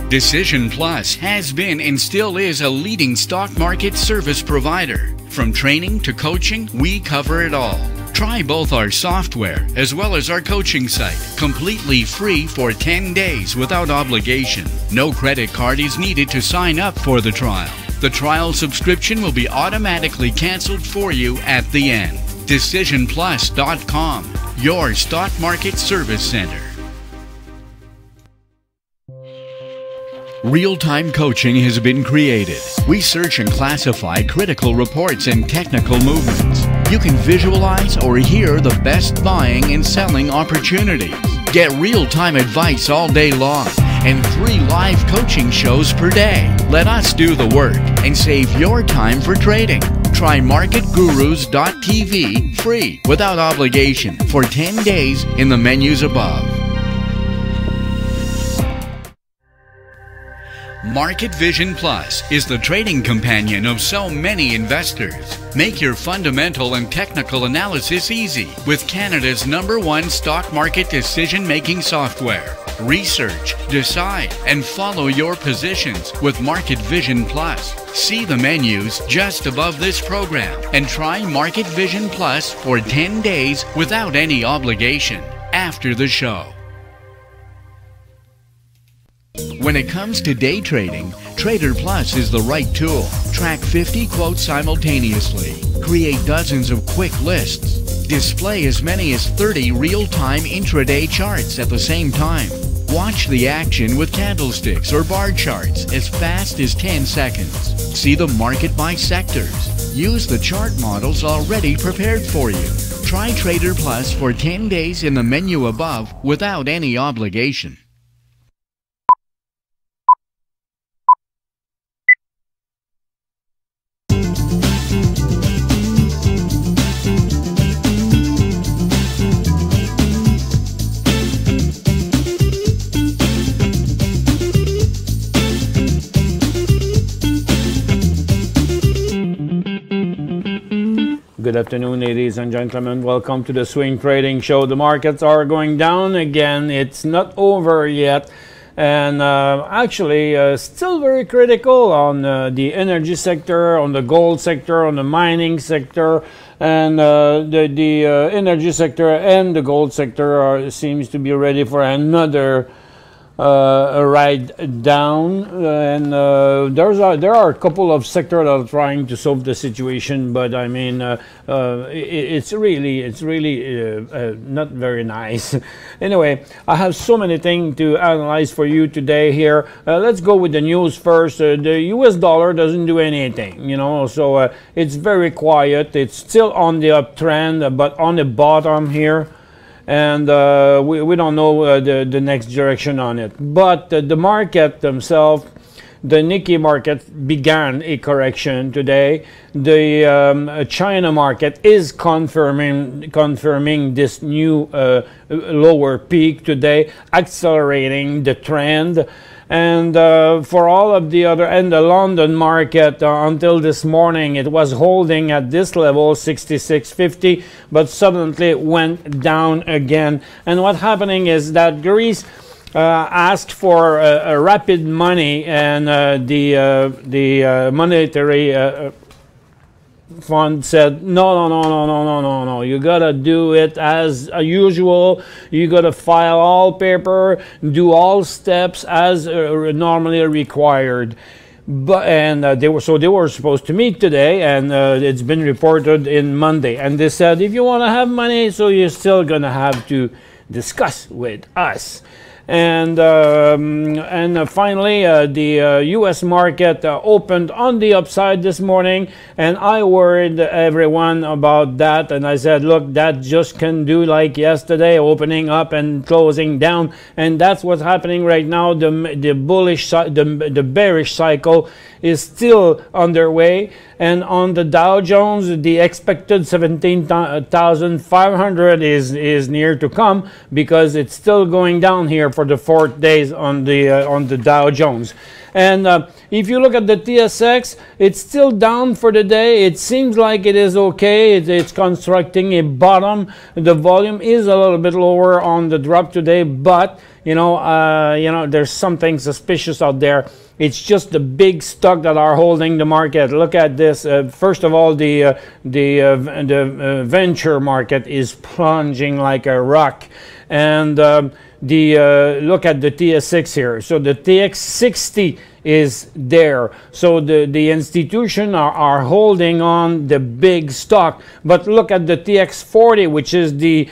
Decision Plus has been and still is a leading stock market service provider. From training to coaching, we cover it all. Try both our software as well as our coaching site, completely free for 10 days without obligation. No credit card is needed to sign up for the trial. The trial subscription will be automatically canceled for you at the end. DecisionPlus.com, your stock market service center. Real-time coaching has been created. We search and classify critical reports and technical movements. You can visualize or hear the best buying and selling opportunities. Get real-time advice all day long and 3 live coaching shows per day. Let us do the work and save your time for trading. Try MarketGurus.tv free without obligation for 10 days in the menus above. Market Vision Plus is the trading companion of so many investors. Make your fundamental and technical analysis easy with Canada's #1 stock market decision-making software. Research, decide, and follow your positions with Market Vision Plus. See the menus just above this program and try Market Vision Plus for 10 days without any obligation after the show. When it comes to day trading, Trader Plus is the right tool. Track 50 quotes simultaneously. Create dozens of quick lists. Display as many as 30 real-time intraday charts at the same time. Watch the action with candlesticks or bar charts as fast as 10 seconds. See the market by sectors. Use the chart models already prepared for you. Try Trader Plus for 10 days in the menu above without any obligation. Good afternoon, ladies and gentlemen. Welcome to the Swing Trading Show. The markets are going down again. It's not over yet. And actually, still very critical on the energy sector, on the gold sector, on the mining sector. And the energy sector and the gold sector seems to be ready for another a ride down, and there are a couple of sectors that are trying to solve the situation, but I mean it's really not very nice. Anyway, I have so many things to analyze for you today here. Let's go with the news first. The US dollar doesn't do anything, you know, so it's very quiet. It's still on the uptrend, but on the bottom here. And we don't know the next direction on it. But the market themselves, the Nikkei market began a correction today. The China market is confirming this new lower peak today, accelerating the trend. And for all of the other, and the London market until this morning, it was holding at this level 66.50, but suddenly it went down again. And what's happening is that Greece asked for a rapid money, and the monetary fund said no, you gotta do it as usual. You gotta file all paper, do all steps as normally required. But they were supposed to meet today, and it's been reported in Monday, and they said if you want to have money, so you're still gonna have to discuss with us. And finally, the U.S. market opened on the upside this morning, and I worried everyone about that. And I said, look, that just can do like yesterday, opening up and closing down, and that's what's happening right now. The bearish cycle is still underway, and on the Dow Jones, the expected 17,500 is near to come, because it's still going down here for the 4th days on the Dow Jones. And if you look at the TSX, it's still down for the day. It seems like it is okay. It's constructing a bottom. The volume is a little bit lower on the drop today, but there's something suspicious out there. It's just the big stock that are holding the market. Look at this. First of all, the venture market is plunging like a rock, and look at the TSX here. So the TX60 is there. So the institution are holding on the big stock. But look at the TX40, which is the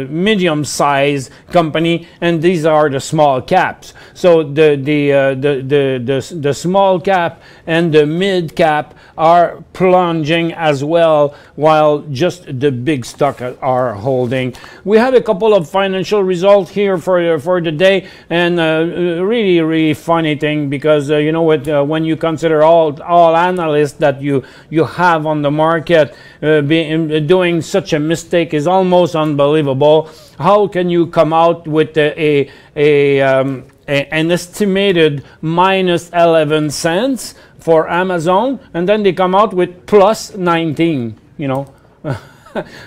medium size company, and these are the small caps. So the small cap and the mid cap are plunging as well, while just the big stock are holding. We have a couple of financial results here for the day, and really funny thing, because you know what, when you consider all analysts that you have on the market, doing such a mistake is almost unbelievable. How can you come out with an estimated minus 11 cents for Amazon, and then they come out with plus 19, you know?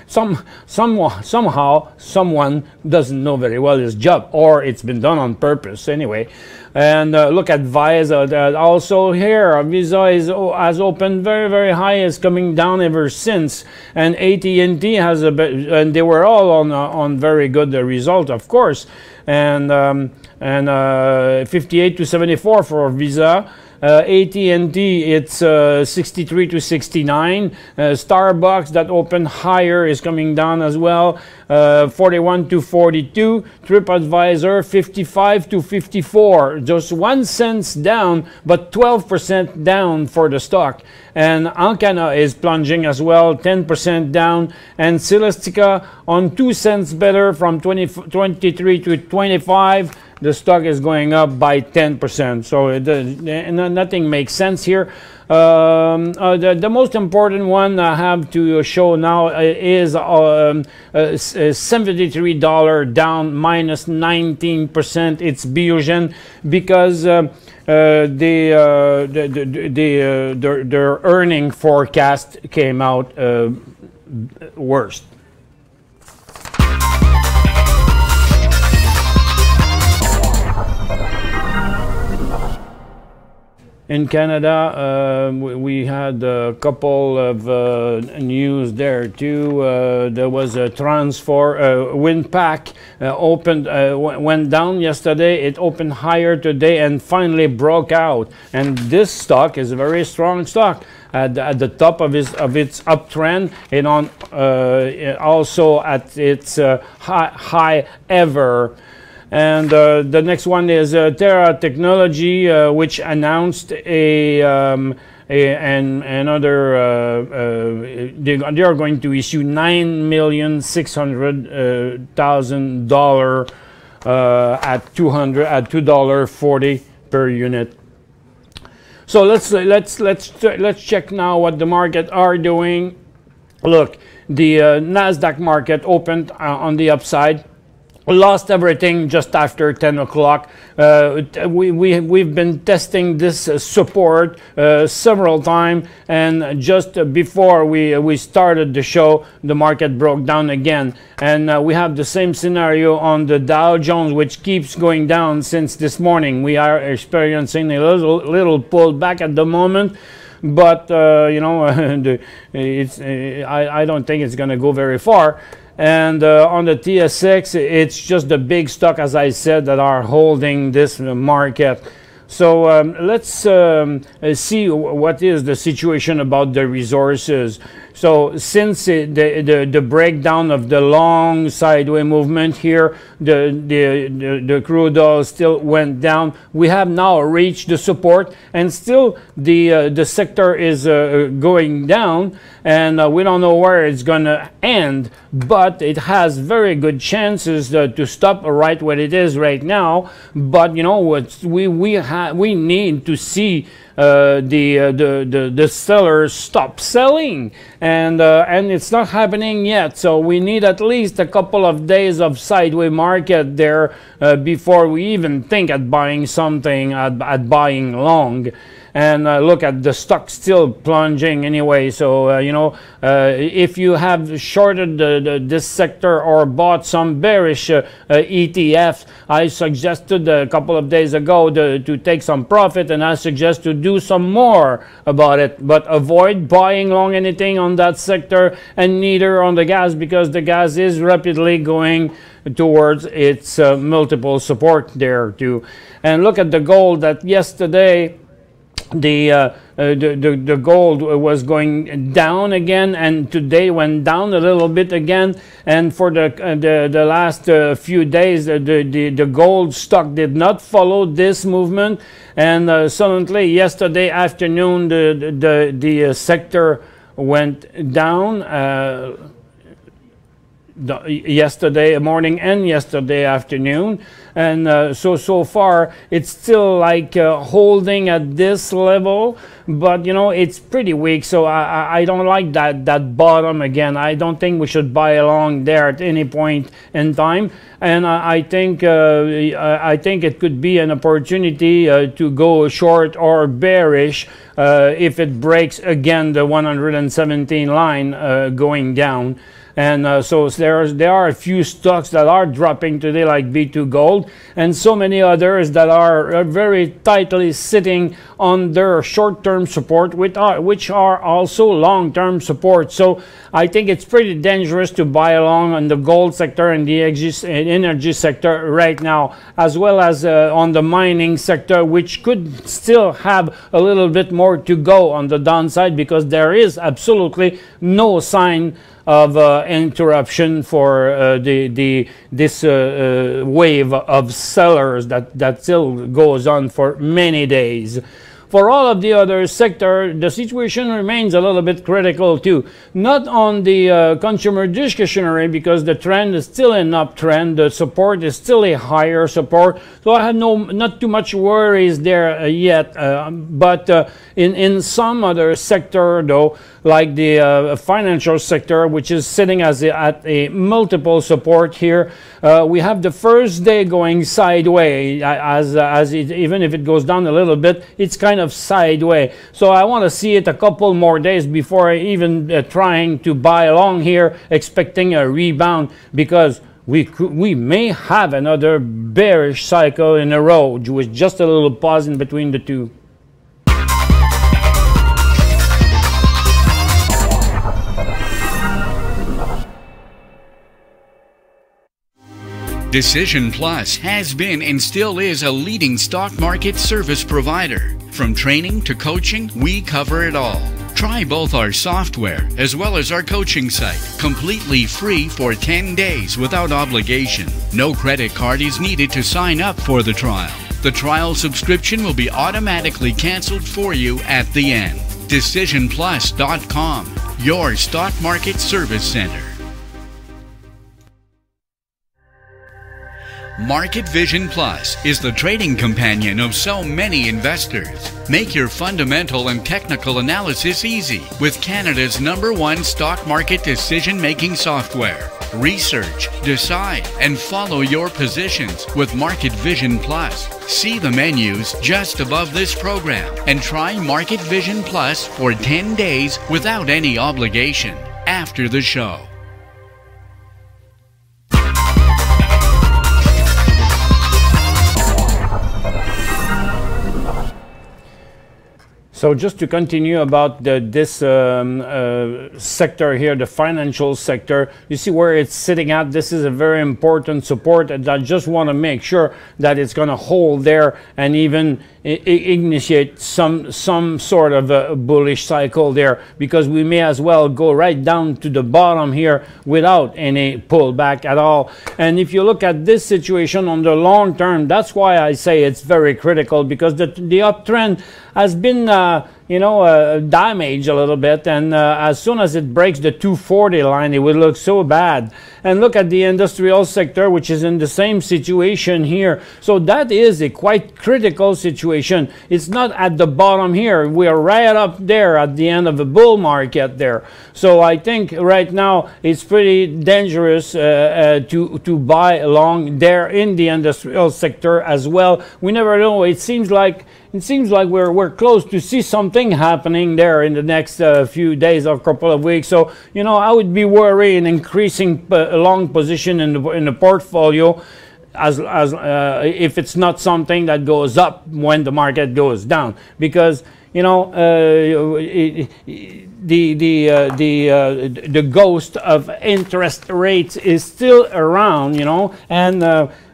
Somehow someone doesn't know very well his job, or it's been done on purpose anyway. And look at Visa. Also here, Visa has opened very high, is coming down ever since. And AT&T has a bit, and they were all on very good result, of course. And 58 to 74 for Visa. AT&T, it's 63 to 69. Starbucks, that opened higher, is coming down as well. 41 to 42. TripAdvisor, 55 to 54. Just 1 cent down, but 12% down for the stock. And Ancana is plunging as well, 10% down. And Celestica on 2 cents better, from 23 to 25. The stock is going up by 10%. So nothing makes sense here. The most important one I have to show now is $73 down, minus 19%. It's Biogen, because their earning forecast came out worst. In Canada, we had a couple of news there too. There was a Transfor, Winpac went down yesterday. It opened higher today and finally broke out. And this stock is a very strong stock at the top of its uptrend, and on also at its high ever. And the next one is Terra Technology, which announced they are going to issue $9,600,000 at $2.40 per unit. So let's check now what the market are doing. Look, the Nasdaq market opened on the upside. Lost everything just after 10 o'clock. We've been testing this support several times, and just before we started the show, the market broke down again. And we have the same scenario on the Dow Jones, which keeps going down since this morning. We are experiencing a little pullback at the moment. But you know, I don't think it's going to go very far. And on the TSX, it's just the big stock, as I said, that are holding this market. So let's see what is the situation about the resources. So since the breakdown of the long sideway movement here, the crude oil still went down. We have now reached the support, and still the sector is going down, and we don't know where it's going to end, but it has very good chances to stop right where it is right now. But you know what, we need to see the sellers stop selling, and it's not happening yet. So we need at least a couple of days of sideways market there before we even think at buying something, at buying long. And look at the stock still plunging anyway. So if you have shorted this sector or bought some bearish ETF, I suggested a couple of days ago to take some profit, and I suggest to do some more about it, but avoid buying long anything on that sector, and neither on the gas, because the gas is rapidly going towards its multiple support there too. And look at the gold. That yesterday the gold was going down again, and today went down a little bit again. And for the last few days, the gold stock did not follow this movement. And suddenly yesterday afternoon, the sector went down. Yesterday morning and yesterday afternoon, and so far it's still like holding at this level, but it's pretty weak. So I don't like that bottom again. I don't think we should buy along there at any point in time, and I think it could be an opportunity to go short or bearish if it breaks again the 117 line going down. And so there are a few stocks that are dropping today, like B2 Gold, and so many others that are very tightly sitting on their short-term support, which are also long-term support. So I think it's pretty dangerous to buy along on the gold sector and the energy sector right now, as well as on the mining sector, which could still have a little bit more to go on the downside, because there is absolutely no sign of interruption for this wave of sellers that still goes on for many days. For all of the other sector, the situation remains a little bit critical too. Not on the consumer discretionary, because the trend is still an uptrend. The support is still a higher support. So I have not too much worries there yet. But in some other sector though, like the financial sector, which is sitting at a multiple support here, we have the first day going sideways. Even if it goes down a little bit, it's kind of sideways. So I want to see it a couple more days before I even trying to buy along here, expecting a rebound, because we may have another bearish cycle in a row with just a little pause in between the two. Decision Plus has been and still is a leading stock market service provider. From training to coaching, we cover it all. Try both our software as well as our coaching site, completely free for 10 days without obligation. No credit card is needed to sign up for the trial. The trial subscription will be automatically canceled for you at the end. DecisionPlus.com, your stock market service center. Market Vision Plus is the trading companion of so many investors. Make your fundamental and technical analysis easy with Canada's #1 stock market decision-making software. Research, decide, and follow your positions with Market Vision Plus. See the menus just above this program and try Market Vision Plus for 10 days without any obligation after the show. So just to continue about this sector here, the financial sector, you see where it's sitting at. This is a very important support, and I just want to make sure that it's going to hold there and even initiate some sort of a bullish cycle there, because we may as well go right down to the bottom here without any pullback at all. And if you look at this situation on the long term, that's why I say it's very critical, because the uptrend has been damaged a little bit, and as soon as it breaks the 240 line, it would look so bad. And look at the industrial sector, which is in the same situation here. So that is a quite critical situation. It's not at the bottom here. We are right up there at the end of the bull market there. So I think right now it's pretty dangerous to buy long there in the industrial sector as well. We never know. It seems like we're close to see something happening there in the next few days or couple of weeks. So I would be worried in increasing a long position in the portfolio as if it's not something that goes up when the market goes down, because the ghost of interest rates is still around,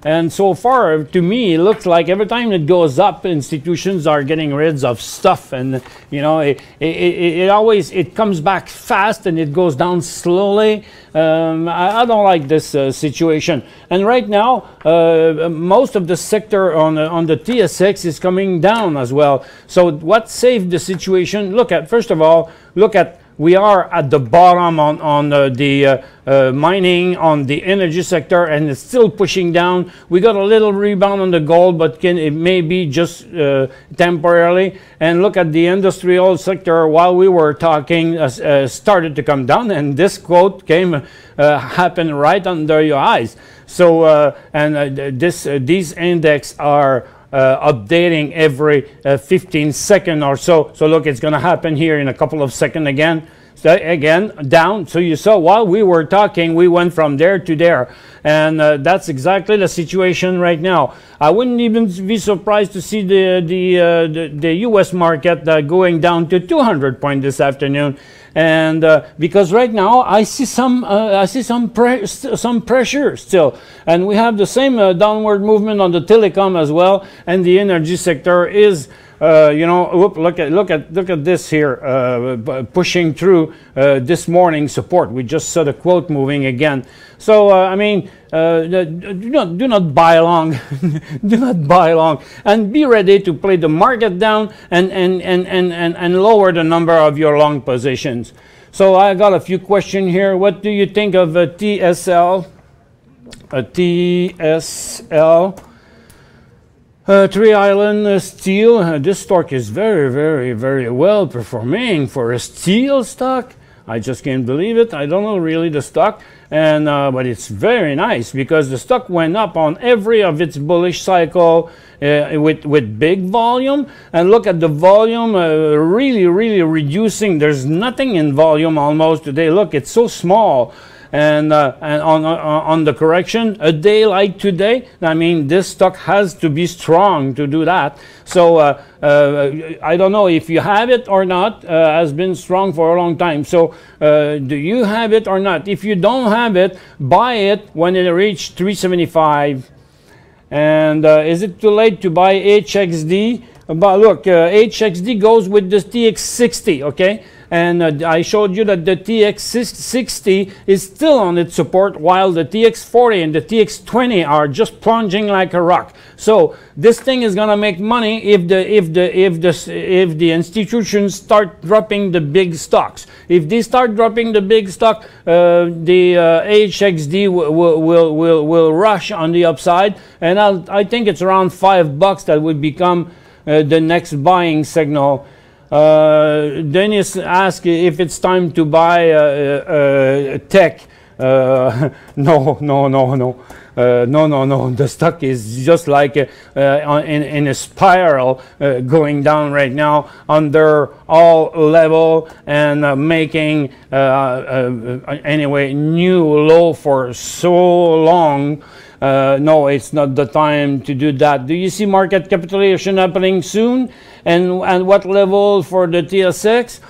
and so far, to me, it looks like every time it goes up, institutions are getting rid of stuff, and it always comes back fast and it goes down slowly. I don't like this situation. And right now, most of the sector on the TSX is coming down as well. So what saved the situation? First of all, look at. We are at the bottom on the mining, on the energy sector, and it's still pushing down. We got a little rebound on the gold, but it may be just temporarily. And look at the industrial sector. While we were talking, started to come down, and this quote happened right under your eyes. So these index are updating every 15 seconds or so. So look, it's going to happen here in a couple of seconds again. So again, down. So you saw while we were talking, we went from there to there. And that's exactly the situation right now. I wouldn't even be surprised to see the U.S. market going down to 200 points this afternoon. And because right now I see some pressure still, and we have the same downward movement on the telecom as well, and the energy sector is look at this here, pushing through this morning support. We just saw the quote moving again. So do not buy long, do not buy long, and be ready to play the market down and lower the number of your long positions. So I got a few questions here. What do you think of TSL? Three Island Steel. This stock is very, very, very well performing for a steel stock. I just can't believe it. I don't know really the stock, and but it's very nice because the stock went up on every of its bullish cycle with big volume. And look at the volume, really, really reducing. There's nothing in volume almost today. Look, it's so small. And on the correction, a day like today, this stock has to be strong to do that. So I don't know if you have it or not. Has been strong for a long time. So do you have it or not? If you don't have it, buy it when it reaches 375. And is it too late to buy HXD? But look, HXD goes with the TX60, okay? And I showed you that the TX60 is still on its support, while the TX40 and the TX20 are just plunging like a rock. So this thing is gonna make money if the institutions start dropping the big stocks. If they start dropping the big stock, the HXD will rush on the upside, and I think it's around $5 that would become the next buying signal. Dennis asked if it's time to buy tech. No. The stock is just like in a spiral going down right now under all level and making anyway new low for so long. No, it's not the time to do that. Do you see market capitulation happening soon? And what level for the TSX?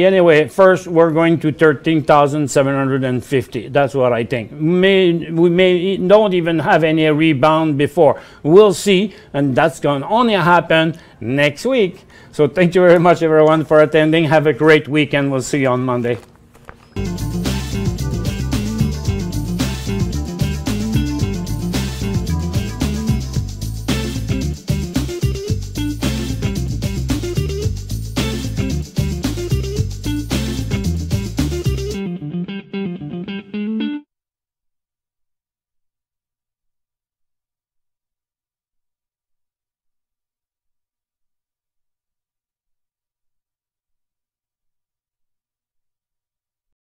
Anyway, first we're going to 13,750. That's what I think. We don't even have any rebound before. We'll see, and that's going to only happen next week. So thank you very much, everyone, for attending. Have a great weekend. We'll see you on Monday.